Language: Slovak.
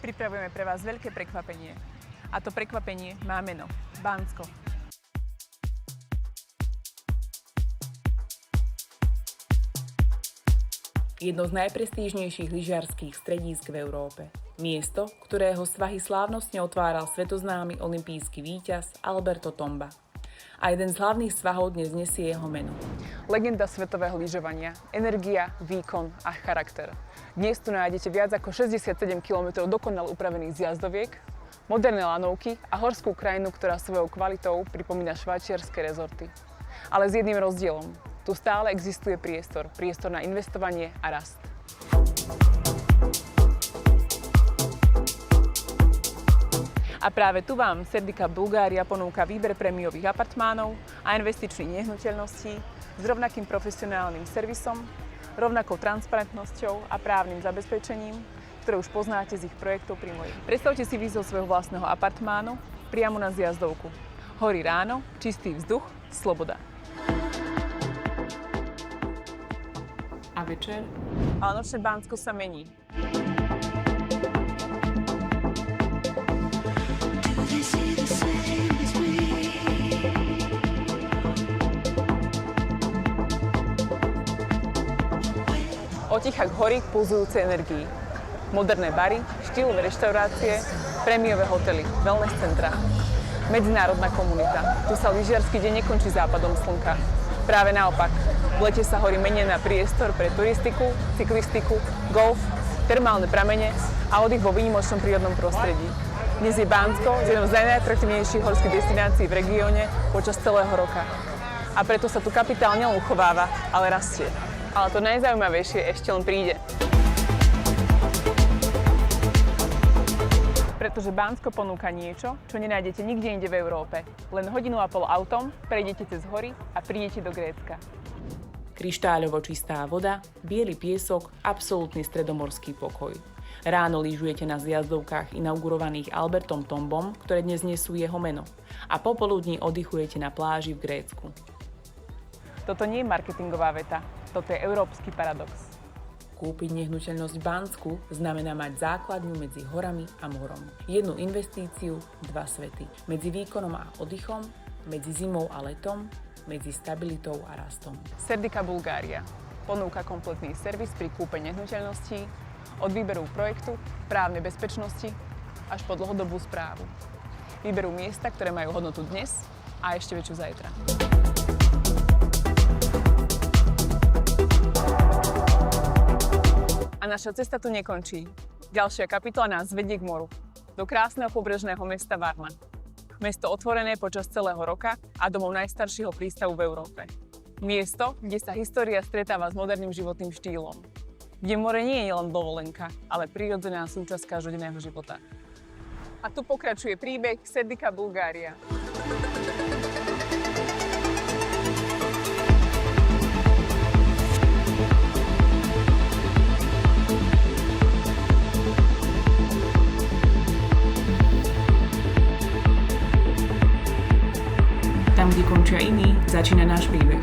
pripravujeme pre vás veľké prekvapenie. A to prekvapenie má meno Bánsko. Jedno z najprestížnejších lyžiarskych stredísk v Európe. Miesto, ktorého svahy slávnostne otváral svetoznámy olympijský víťaz Alberto Tomba. A jeden z hlavných svahov dnes nesie jeho meno. Legenda svetového lyžovania, energia, výkon a charakter. Dnes tu nájdete viac ako 67 km dokonale upravených zjazdoviek, moderné lanovky a horskú krajinu, ktorá svojou kvalitou pripomína švajčiarske rezorty. Ale s jedným rozdielom. Tu stále existuje priestor na investovanie a rast. A práve tu vám Serdica Bulgaria ponúka výber prémiových apartmánov a investičných nehnuteľností s rovnakým profesionálnym servisom, rovnakou transparentnosťou a právnym zabezpečením, ktoré už poznáte z ich projektov pri mojich. Predstavte si výzov svojho vlastného apartmánu priamo na zjazdovku. Horí ráno, čistý vzduch, sloboda. A večer? Ale nočné Bánsko sa mení. Od ticha k hory k pulzujúcej energii. Moderné bary, štýlové reštaurácie, prémiové hotely, wellness centra. Medzinárodná komunita. Tu sa lyžiarsky deň nekončí západom slnka. Práve naopak. V lete sa hory menia na priestor pre turistiku, cyklistiku, golf, termálne pramene a oddych vo výnimočnom prírodnom prostredí. Dnes je Bánsko jednou z najatraktívnejších horských destinácií v regióne počas celého roka. A preto sa tu kapitál nielen uchováva, ale rastie. Ale to najzaujímavejšie ešte len príde. Pretože Bánsko ponúka niečo, čo nenájdete nikde inde v Európe. Len hodinu a pol autom prejdete cez hory a prídete do Grécka. Kryštáľovo čistá voda, biely piesok, absolútny stredomorský pokoj. Ráno lyžujete na zjazdovkách inaugurovaných Albertom Tombom, ktoré dnes nesú jeho meno. A popoludní oddychujete na pláži v Grécku. Toto nie je marketingová veta, toto je európsky paradox. Kúpiť nehnuteľnosť v Bánsku znamená mať základňu medzi horami a morom. Jednu investíciu, dva svety. Medzi výkonom a oddychom, medzi zimou a letom, medzi stabilitou a rastom. Serdica Bulgaria ponúka kompletný servis pri kúpe nehnuteľností, od výberu projektu, právnej bezpečnosti až po dlhodobú správu. Výberu miesta, ktoré majú hodnotu dnes a ešte väčšiu zajtra. A naša cesta tu nekončí. Ďalšia kapitola nás vedie k moru, do krásneho pobrežného mesta Varna. Mesto otvorené počas celého roka a domov najstaršieho prístavu v Európe. Miesto, kde sa história stretáva s moderným životným štýlom. Kde more nie je len dovolenka, ale prirodzená súčasť každodenného života. A tu pokračuje príbeh Serdica Bulgaria. Tam, kde končia iní, začína náš príbeh.